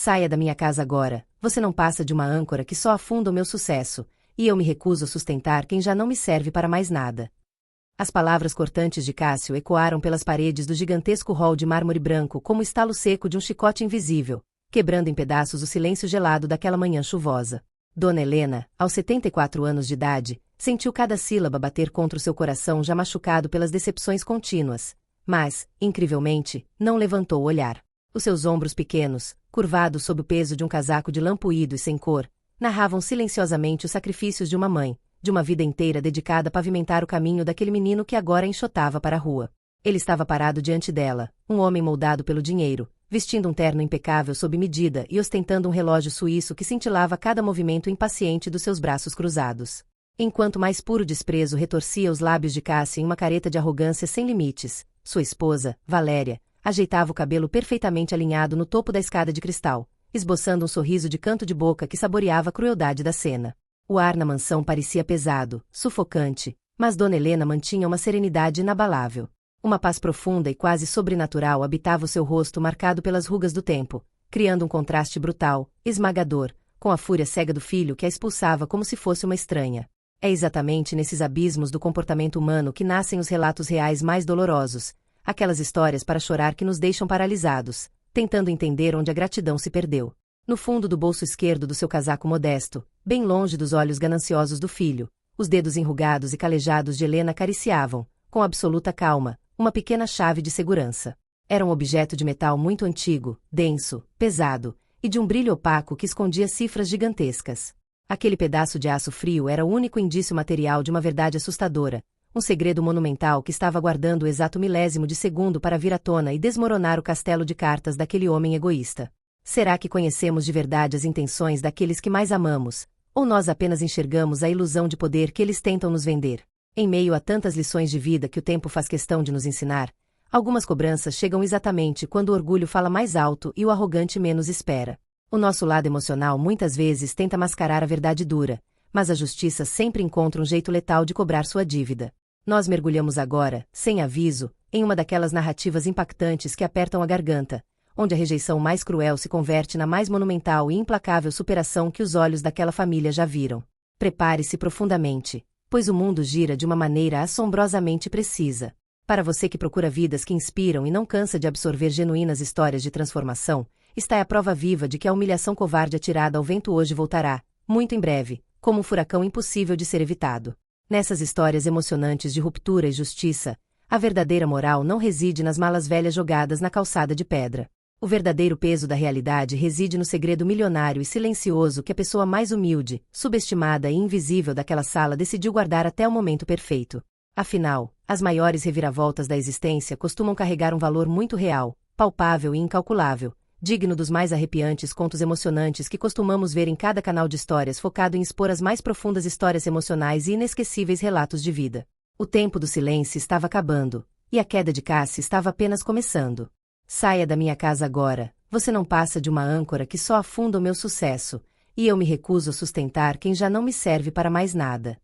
Saia da minha casa agora, você não passa de uma âncora que só afunda o meu sucesso, e eu me recuso a sustentar quem já não me serve para mais nada. As palavras cortantes de Cássio ecoaram pelas paredes do gigantesco hall de mármore branco como o estalo seco de um chicote invisível, quebrando em pedaços o silêncio gelado daquela manhã chuvosa. Dona Helena, aos 74 anos de idade, sentiu cada sílaba bater contra o seu coração já machucado pelas decepções contínuas, mas, incrivelmente, não levantou o olhar. Os seus ombros pequenos, curvados sob o peso de um casaco de lã puído e sem cor, narravam silenciosamente os sacrifícios de uma mãe, de uma vida inteira dedicada a pavimentar o caminho daquele menino que agora enxotava para a rua. Ele estava parado diante dela, um homem moldado pelo dinheiro, vestindo um terno impecável sob medida e ostentando um relógio suíço que cintilava cada movimento impaciente dos seus braços cruzados. Enquanto mais puro desprezo retorcia os lábios de Cássio em uma careta de arrogância sem limites, sua esposa, Valéria, ajeitava o cabelo perfeitamente alinhado no topo da escada de cristal, esboçando um sorriso de canto de boca que saboreava a crueldade da cena. O ar na mansão parecia pesado, sufocante, mas Dona Helena mantinha uma serenidade inabalável. Uma paz profunda e quase sobrenatural habitava o seu rosto marcado pelas rugas do tempo, criando um contraste brutal, esmagador, com a fúria cega do filho que a expulsava como se fosse uma estranha. É exatamente nesses abismos do comportamento humano que nascem os relatos reais mais dolorosos, aquelas histórias para chorar que nos deixam paralisados, tentando entender onde a gratidão se perdeu. No fundo do bolso esquerdo do seu casaco modesto, bem longe dos olhos gananciosos do filho, os dedos enrugados e calejados de Helena acariciavam, com absoluta calma, uma pequena chave de segurança. Era um objeto de metal muito antigo, denso, pesado, e de um brilho opaco que escondia cifras gigantescas. Aquele pedaço de aço frio era o único indício material de uma verdade assustadora, um segredo monumental que estava aguardando o exato milésimo de segundo para vir à tona e desmoronar o castelo de cartas daquele homem egoísta. Será que conhecemos de verdade as intenções daqueles que mais amamos, ou nós apenas enxergamos a ilusão de poder que eles tentam nos vender? Em meio a tantas lições de vida que o tempo faz questão de nos ensinar, algumas cobranças chegam exatamente quando o orgulho fala mais alto e o arrogante menos espera. O nosso lado emocional muitas vezes tenta mascarar a verdade dura, mas a justiça sempre encontra um jeito letal de cobrar sua dívida. Nós mergulhamos agora, sem aviso, em uma daquelas narrativas impactantes que apertam a garganta, onde a rejeição mais cruel se converte na mais monumental e implacável superação que os olhos daquela família já viram. Prepare-se profundamente, pois o mundo gira de uma maneira assombrosamente precisa. Para você que procura vidas que inspiram e não cansa de absorver genuínas histórias de transformação, está a prova viva de que a humilhação covarde atirada ao vento hoje voltará, muito em breve, como um furacão impossível de ser evitado. Nessas histórias emocionantes de ruptura e justiça, a verdadeira moral não reside nas malas velhas jogadas na calçada de pedra. O verdadeiro peso da realidade reside no segredo milionário e silencioso que a pessoa mais humilde, subestimada e invisível daquela sala decidiu guardar até o momento perfeito. Afinal, as maiores reviravoltas da existência costumam carregar um valor muito real, palpável e incalculável, digno dos mais arrepiantes contos emocionantes que costumamos ver em cada canal de histórias focado em expor as mais profundas histórias emocionais e inesquecíveis relatos de vida. O tempo do silêncio estava acabando, e a queda de Cássio estava apenas começando. Saia da minha casa agora, você não passa de uma âncora que só afunda o meu sucesso, e eu me recuso a sustentar quem já não me serve para mais nada.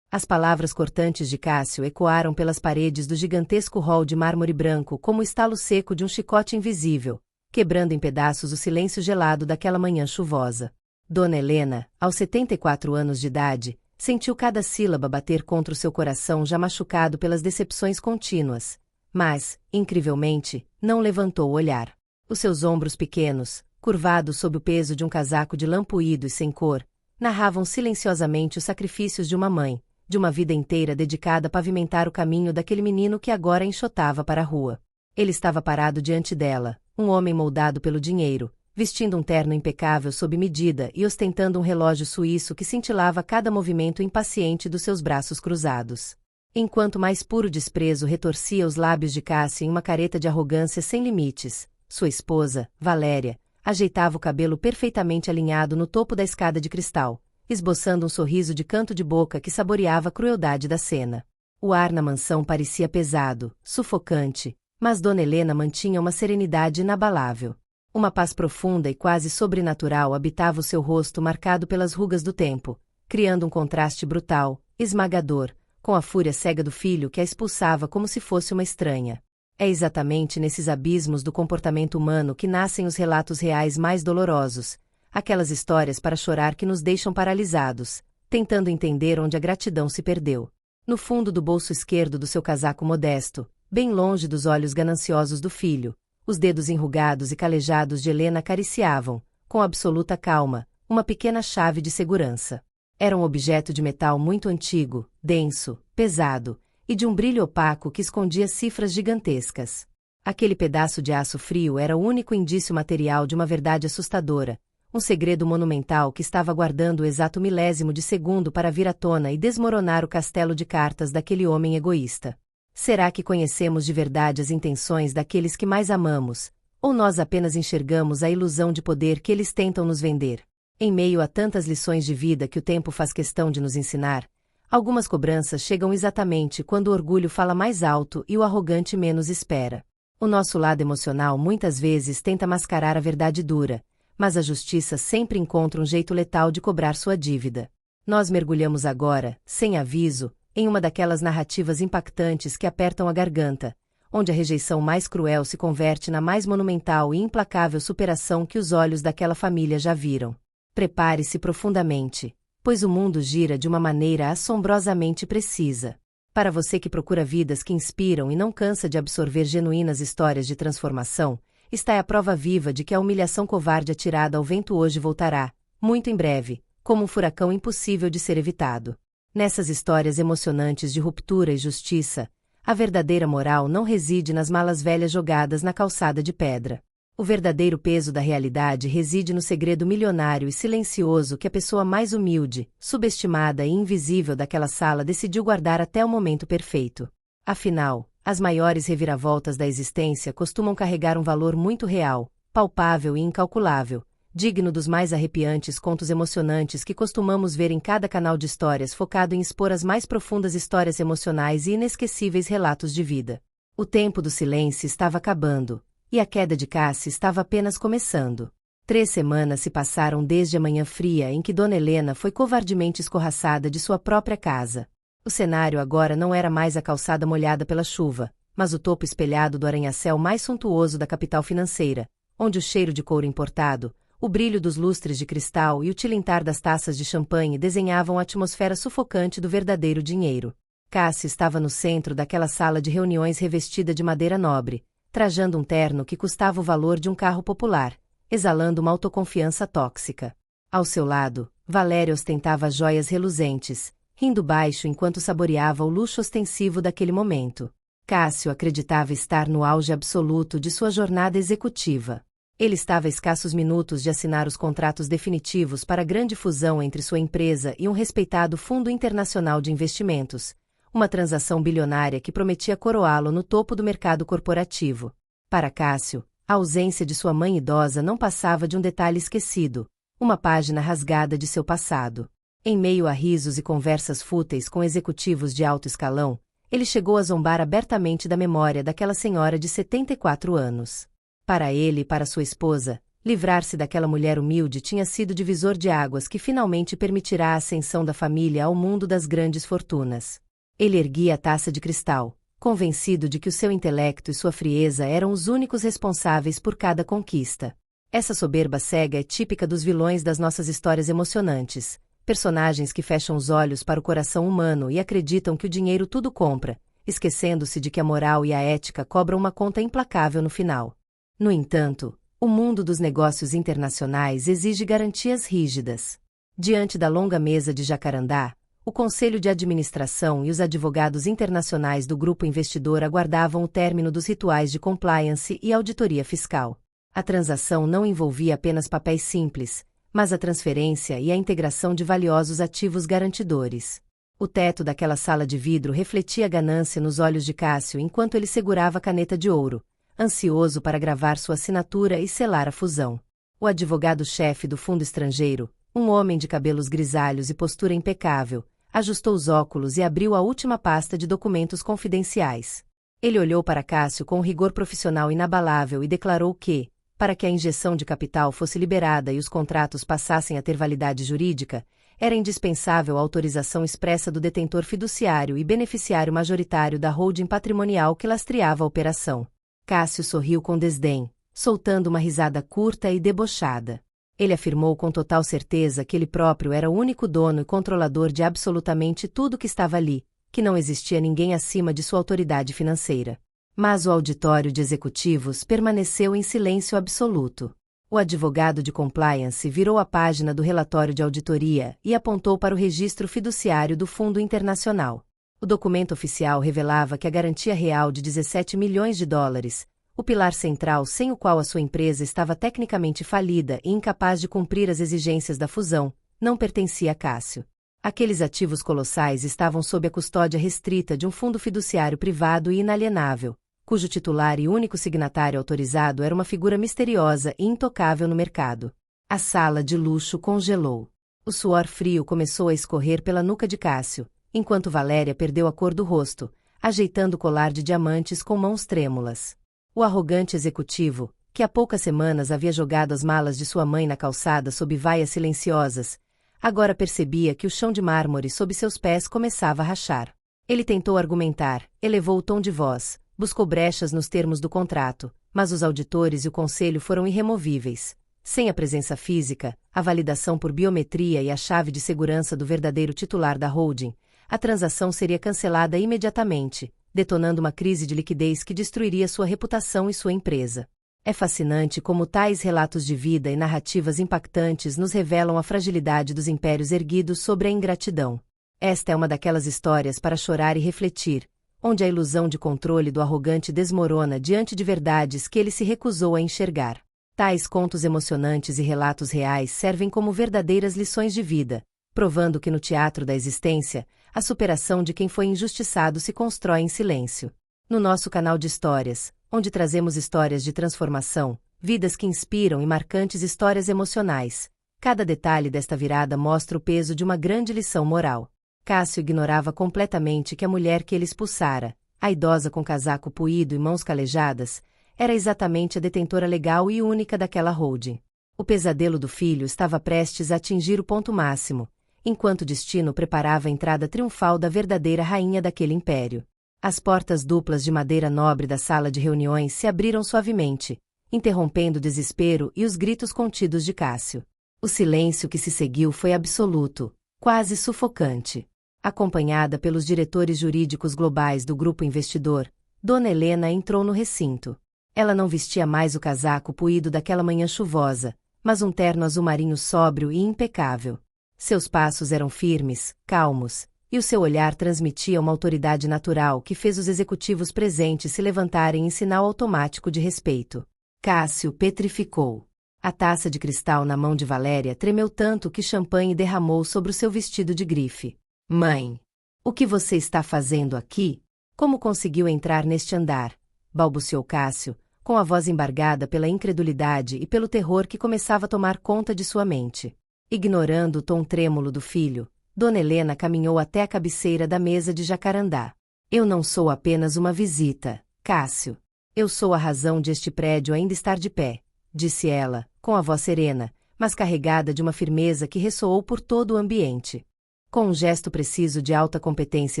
As palavras cortantes de Cássio ecoaram pelas paredes do gigantesco hall de mármore branco como o estalo seco de um chicote invisível, quebrando em pedaços o silêncio gelado daquela manhã chuvosa. Dona Helena, aos 74 anos de idade, sentiu cada sílaba bater contra o seu coração já machucado pelas decepções contínuas, mas, incrivelmente, não levantou o olhar. Os seus ombros pequenos, curvados sob o peso de um casaco de lã puído e sem cor, narravam silenciosamente os sacrifícios de uma mãe, de uma vida inteira dedicada a pavimentar o caminho daquele menino que agora enxotava para a rua. Ele estava parado diante dela, um homem moldado pelo dinheiro, vestindo um terno impecável sob medida e ostentando um relógio suíço que cintilava cada movimento impaciente dos seus braços cruzados. Enquanto mais puro desprezo retorcia os lábios de Cássio em uma careta de arrogância sem limites, sua esposa, Valéria, ajeitava o cabelo perfeitamente alinhado no topo da escada de cristal, esboçando um sorriso de canto de boca que saboreava a crueldade da cena. O ar na mansão parecia pesado, sufocante, mas Dona Helena mantinha uma serenidade inabalável. Uma paz profunda e quase sobrenatural habitava o seu rosto marcado pelas rugas do tempo, criando um contraste brutal, esmagador, com a fúria cega do filho que a expulsava como se fosse uma estranha. É exatamente nesses abismos do comportamento humano que nascem os relatos reais mais dolorosos, aquelas histórias para chorar que nos deixam paralisados, tentando entender onde a gratidão se perdeu. No fundo do bolso esquerdo do seu casaco modesto, bem longe dos olhos gananciosos do filho, os dedos enrugados e calejados de Helena acariciavam, com absoluta calma, uma pequena chave de segurança. Era um objeto de metal muito antigo, denso, pesado, e de um brilho opaco que escondia cifras gigantescas. Aquele pedaço de aço frio era o único indício material de uma verdade assustadora, um segredo monumental que estava aguardando o exato milésimo de segundo para vir à tona e desmoronar o castelo de cartas daquele homem egoísta. Será que conhecemos de verdade as intenções daqueles que mais amamos, ou nós apenas enxergamos a ilusão de poder que eles tentam nos vender? Em meio a tantas lições de vida que o tempo faz questão de nos ensinar, algumas cobranças chegam exatamente quando o orgulho fala mais alto e o arrogante menos espera. O nosso lado emocional muitas vezes tenta mascarar a verdade dura, mas a justiça sempre encontra um jeito letal de cobrar sua dívida. Nós mergulhamos agora, sem aviso, em uma daquelas narrativas impactantes que apertam a garganta, onde a rejeição mais cruel se converte na mais monumental e implacável superação que os olhos daquela família já viram. Prepare-se profundamente, pois o mundo gira de uma maneira assombrosamente precisa. Para você que procura vidas que inspiram e não cansa de absorver genuínas histórias de transformação, está a prova viva de que a humilhação covarde atirada ao vento hoje voltará, muito em breve, como um furacão impossível de ser evitado. Nessas histórias emocionantes de ruptura e justiça, a verdadeira moral não reside nas malas velhas jogadas na calçada de pedra. O verdadeiro peso da realidade reside no segredo milionário e silencioso que a pessoa mais humilde, subestimada e invisível daquela sala decidiu guardar até o momento perfeito. Afinal, as maiores reviravoltas da existência costumam carregar um valor muito real, palpável e incalculável, digno dos mais arrepiantes contos emocionantes que costumamos ver em cada canal de histórias focado em expor as mais profundas histórias emocionais e inesquecíveis relatos de vida. O tempo do silêncio estava acabando. E a queda de Cassie estava apenas começando. 3 semanas se passaram desde a manhã fria em que Dona Helena foi covardemente escorraçada de sua própria casa. O cenário agora não era mais a calçada molhada pela chuva, mas o topo espelhado do arranha-céu mais suntuoso da capital financeira, onde o cheiro de couro importado, o brilho dos lustres de cristal e o tilintar das taças de champanhe desenhavam a atmosfera sufocante do verdadeiro dinheiro. Cassie estava no centro daquela sala de reuniões revestida de madeira nobre, trajando um terno que custava o valor de um carro popular, exalando uma autoconfiança tóxica. Ao seu lado, Valéria ostentava joias reluzentes, rindo baixo enquanto saboreava o luxo ostensivo daquele momento. Cássio acreditava estar no auge absoluto de sua jornada executiva. Ele estava a escassos minutos de assinar os contratos definitivos para a grande fusão entre sua empresa e um respeitado fundo internacional de investimentos, uma transação bilionária que prometia coroá-lo no topo do mercado corporativo. Para Cássio, a ausência de sua mãe idosa não passava de um detalhe esquecido, uma página rasgada de seu passado. Em meio a risos e conversas fúteis com executivos de alto escalão, ele chegou a zombar abertamente da memória daquela senhora de 74 anos. Para ele e para sua esposa, livrar-se daquela mulher humilde tinha sido divisor de águas que finalmente permitirá a ascensão da família ao mundo das grandes fortunas. Ele erguia a taça de cristal, convencido de que o seu intelecto e sua frieza eram os únicos responsáveis por cada conquista. Essa soberba cega é típica dos vilões das nossas histórias emocionantes, personagens que fecham os olhos para o coração humano e acreditam que o dinheiro tudo compra, esquecendo-se de que a moral e a ética cobram uma conta implacável no final. No entanto, o mundo dos negócios internacionais exige garantias rígidas. Diante da longa mesa de Jacarandá, o Conselho de Administração e os advogados internacionais do grupo investidor aguardavam o término dos rituais de compliance e auditoria fiscal. A transação não envolvia apenas papéis simples, mas a transferência e a integração de valiosos ativos garantidores. O teto daquela sala de vidro refletia a ganância nos olhos de Cássio enquanto ele segurava a caneta de ouro, ansioso para gravar sua assinatura e selar a fusão. O advogado-chefe do fundo estrangeiro, um homem de cabelos grisalhos e postura impecável, ajustou os óculos e abriu a última pasta de documentos confidenciais. Ele olhou para Cássio com um rigor profissional inabalável e declarou que, para que a injeção de capital fosse liberada e os contratos passassem a ter validade jurídica, era indispensável a autorização expressa do detentor fiduciário e beneficiário majoritário da holding patrimonial que lastreava a operação. Cássio sorriu com desdém, soltando uma risada curta e debochada. Ele afirmou com total certeza que ele próprio era o único dono e controlador de absolutamente tudo que estava ali, que não existia ninguém acima de sua autoridade financeira. Mas o auditório de executivos permaneceu em silêncio absoluto. O advogado de compliance virou a página do relatório de auditoria e apontou para o registro fiduciário do Fundo Internacional. O documento oficial revelava que a garantia real de 17 milhões de dólares, o pilar central sem o qual a sua empresa estava tecnicamente falida e incapaz de cumprir as exigências da fusão, não pertencia a Cássio. Aqueles ativos colossais estavam sob a custódia restrita de um fundo fiduciário privado e inalienável, cujo titular e único signatário autorizado era uma figura misteriosa e intocável no mercado. A sala de luxo congelou. O suor frio começou a escorrer pela nuca de Cássio, enquanto Valéria perdeu a cor do rosto, ajeitando o colar de diamantes com mãos trêmulas. O arrogante executivo, que há poucas semanas havia jogado as malas de sua mãe na calçada sob vaias silenciosas, agora percebia que o chão de mármore sob seus pés começava a rachar. Ele tentou argumentar, elevou o tom de voz, buscou brechas nos termos do contrato, mas os auditores e o conselho foram irremovíveis. Sem a presença física, a validação por biometria e a chave de segurança do verdadeiro titular da holding, a transação seria cancelada imediatamente, detonando uma crise de liquidez que destruiria sua reputação e sua empresa. É fascinante como tais relatos de vida e narrativas impactantes nos revelam a fragilidade dos impérios erguidos sobre a ingratidão. Esta é uma daquelas histórias para chorar e refletir, onde a ilusão de controle do arrogante desmorona diante de verdades que ele se recusou a enxergar. Tais contos emocionantes e relatos reais servem como verdadeiras lições de vida, provando que no teatro da existência, a superação de quem foi injustiçado se constrói em silêncio. No nosso canal de histórias, onde trazemos histórias de transformação, vidas que inspiram e marcantes histórias emocionais, cada detalhe desta virada mostra o peso de uma grande lição moral. Cássio ignorava completamente que a mulher que ele expulsara, a idosa com casaco puído e mãos calejadas, era exatamente a detentora legal e única daquela holding. O pesadelo do filho estava prestes a atingir o ponto máximo, enquanto o destino preparava a entrada triunfal da verdadeira rainha daquele império. As portas duplas de madeira nobre da sala de reuniões se abriram suavemente, interrompendo o desespero e os gritos contidos de Cássio. O silêncio que se seguiu foi absoluto, quase sufocante. Acompanhada pelos diretores jurídicos globais do grupo investidor, Dona Helena entrou no recinto. Ela não vestia mais o casaco puído daquela manhã chuvosa, mas um terno azul marinho sóbrio e impecável. Seus passos eram firmes, calmos, e o seu olhar transmitia uma autoridade natural que fez os executivos presentes se levantarem em sinal automático de respeito. Cássio petrificou. A taça de cristal na mão de Valéria tremeu tanto que champanhe derramou sobre o seu vestido de grife. Mãe! O que você está fazendo aqui? Como conseguiu entrar neste andar? Balbuciou Cássio, com a voz embargada pela incredulidade e pelo terror que começava a tomar conta de sua mente. Ignorando o tom trêmulo do filho, Dona Helena caminhou até a cabeceira da mesa de jacarandá. Eu não sou apenas uma visita, Cássio. Eu sou a razão de este prédio ainda estar de pé, disse ela, com a voz serena, mas carregada de uma firmeza que ressoou por todo o ambiente. Com um gesto preciso de alta competência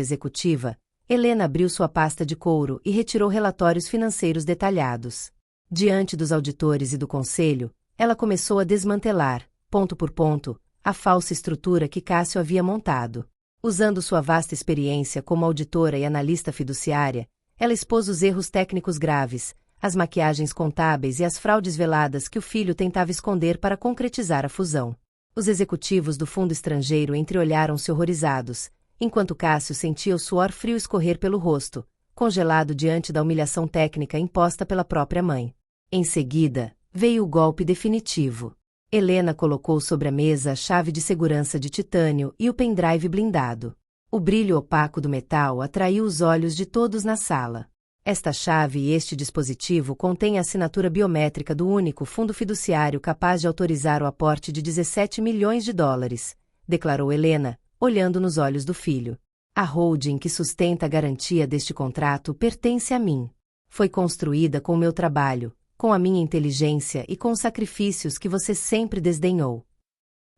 executiva, Helena abriu sua pasta de couro e retirou relatórios financeiros detalhados. Diante dos auditores e do conselho, ela começou a desmantelar, ponto por ponto, a falsa estrutura que Cássio havia montado. Usando sua vasta experiência como auditora e analista fiduciária, ela expôs os erros técnicos graves, as maquiagens contábeis e as fraudes veladas que o filho tentava esconder para concretizar a fusão. Os executivos do fundo estrangeiro entreolharam-se horrorizados, enquanto Cássio sentia o suor frio escorrer pelo rosto, congelado diante da humilhação técnica imposta pela própria mãe. Em seguida, veio o golpe definitivo. Helena colocou sobre a mesa a chave de segurança de titânio e o pendrive blindado. O brilho opaco do metal atraiu os olhos de todos na sala. Esta chave e este dispositivo contêm a assinatura biométrica do único fundo fiduciário capaz de autorizar o aporte de 17 milhões de dólares, declarou Helena, olhando nos olhos do filho. A holding que sustenta a garantia deste contrato pertence a mim. Foi construída com o meu trabalho, com a minha inteligência e com os sacrifícios que você sempre desdenhou.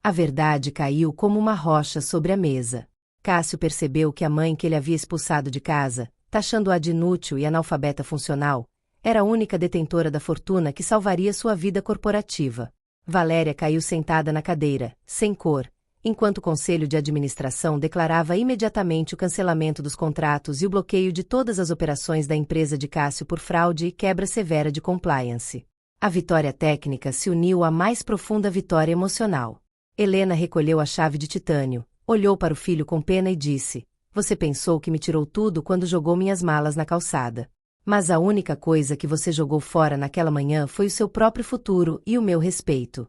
A verdade caiu como uma rocha sobre a mesa. Cássio percebeu que a mãe que ele havia expulsado de casa, taxando-a de inútil e analfabeta funcional, era a única detentora da fortuna que salvaria sua vida corporativa. Valéria caiu sentada na cadeira, sem cor, enquanto o conselho de administração declarava imediatamente o cancelamento dos contratos e o bloqueio de todas as operações da empresa de Cássio por fraude e quebra severa de compliance. A vitória técnica se uniu à mais profunda vitória emocional. Helena recolheu a chave de titânio, olhou para o filho com pena e disse: "Você pensou que me tirou tudo quando jogou minhas malas na calçada. Mas a única coisa que você jogou fora naquela manhã foi o seu próprio futuro e o meu respeito."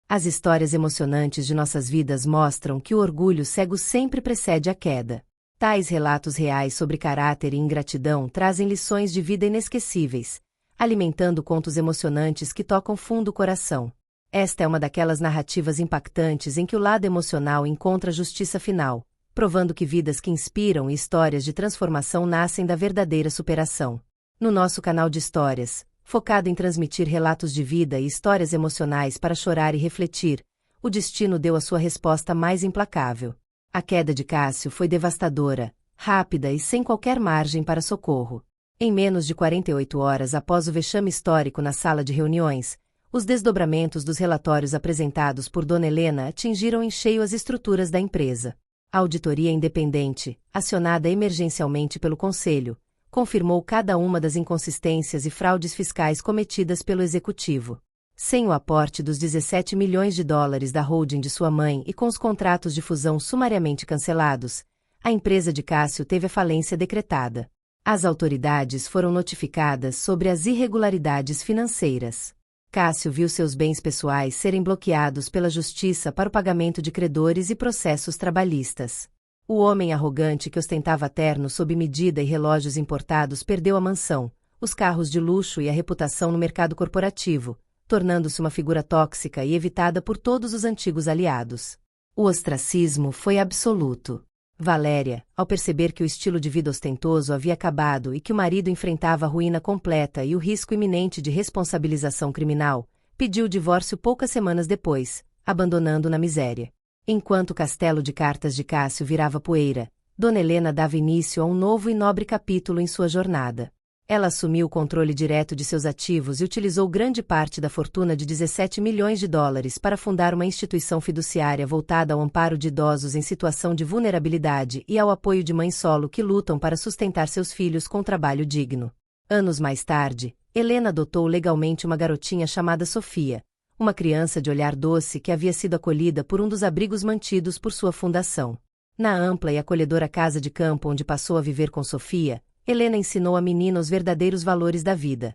As histórias emocionantes de nossas vidas mostram que o orgulho cego sempre precede a queda. Tais relatos reais sobre caráter e ingratidão trazem lições de vida inesquecíveis, alimentando contos emocionantes que tocam fundo o coração. Esta é uma daquelas narrativas impactantes em que o lado emocional encontra justiça final, provando que vidas que inspiram e histórias de transformação nascem da verdadeira superação. No nosso canal de histórias, focado em transmitir relatos de vida e histórias emocionais para chorar e refletir, o destino deu a sua resposta mais implacável. A queda de Cássio foi devastadora, rápida e sem qualquer margem para socorro. Em menos de 48 horas após o vexame histórico na sala de reuniões, os desdobramentos dos relatórios apresentados por Dona Helena atingiram em cheio as estruturas da empresa. A auditoria independente, acionada emergencialmente pelo Conselho, confirmou cada uma das inconsistências e fraudes fiscais cometidas pelo Executivo. Sem o aporte dos 17 milhões de dólares da holding de sua mãe e com os contratos de fusão sumariamente cancelados, a empresa de Cássio teve a falência decretada. As autoridades foram notificadas sobre as irregularidades financeiras. Cássio viu seus bens pessoais serem bloqueados pela justiça para o pagamento de credores e processos trabalhistas. O homem arrogante que ostentava terno sob medida e relógios importados perdeu a mansão, os carros de luxo e a reputação no mercado corporativo, tornando-se uma figura tóxica e evitada por todos os antigos aliados. O ostracismo foi absoluto. Valéria, ao perceber que o estilo de vida ostentoso havia acabado e que o marido enfrentava a ruína completa e o risco iminente de responsabilização criminal, pediu o divórcio poucas semanas depois, abandonando-o na miséria. Enquanto o castelo de cartas de Cássio virava poeira, Dona Helena dava início a um novo e nobre capítulo em sua jornada. Ela assumiu o controle direto de seus ativos e utilizou grande parte da fortuna de 17 milhões de dólares para fundar uma instituição fiduciária voltada ao amparo de idosos em situação de vulnerabilidade e ao apoio de mães solo que lutam para sustentar seus filhos com trabalho digno. Anos mais tarde, Helena adotou legalmente uma garotinha chamada Sofia, uma criança de olhar doce que havia sido acolhida por um dos abrigos mantidos por sua fundação. Na ampla e acolhedora casa de campo onde passou a viver com Sofia, Helena ensinou à menina os verdadeiros valores da vida: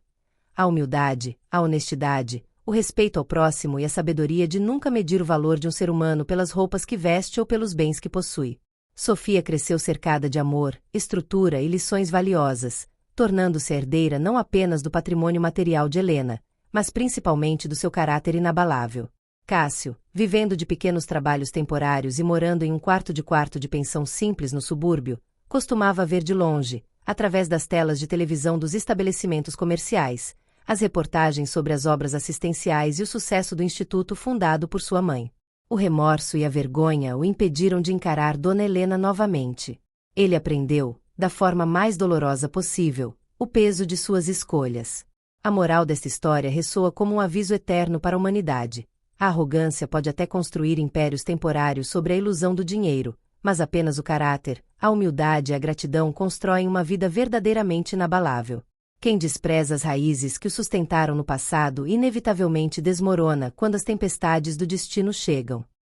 a humildade, a honestidade, o respeito ao próximo e a sabedoria de nunca medir o valor de um ser humano pelas roupas que veste ou pelos bens que possui. Sofia cresceu cercada de amor, estrutura e lições valiosas, tornando-se herdeira não apenas do patrimônio material de Helena, mas principalmente do seu caráter inabalável. Cássio, vivendo de pequenos trabalhos temporários e morando em um quarto de pensão simples no subúrbio, costumava ver de longe, através das telas de televisão dos estabelecimentos comerciais, as reportagens sobre as obras assistenciais e o sucesso do instituto fundado por sua mãe. O remorso e a vergonha o impediram de encarar Dona Helena novamente. Ele aprendeu, da forma mais dolorosa possível, o peso de suas escolhas. A moral desta história ressoa como um aviso eterno para a humanidade. A arrogância pode até construir impérios temporários sobre a ilusão do dinheiro, mas apenas o caráter, a humildade e a gratidão constroem uma vida verdadeiramente inabalável. Quem despreza as raízes que o sustentaram no passado inevitavelmente desmorona quando as tempestades do destino chegam.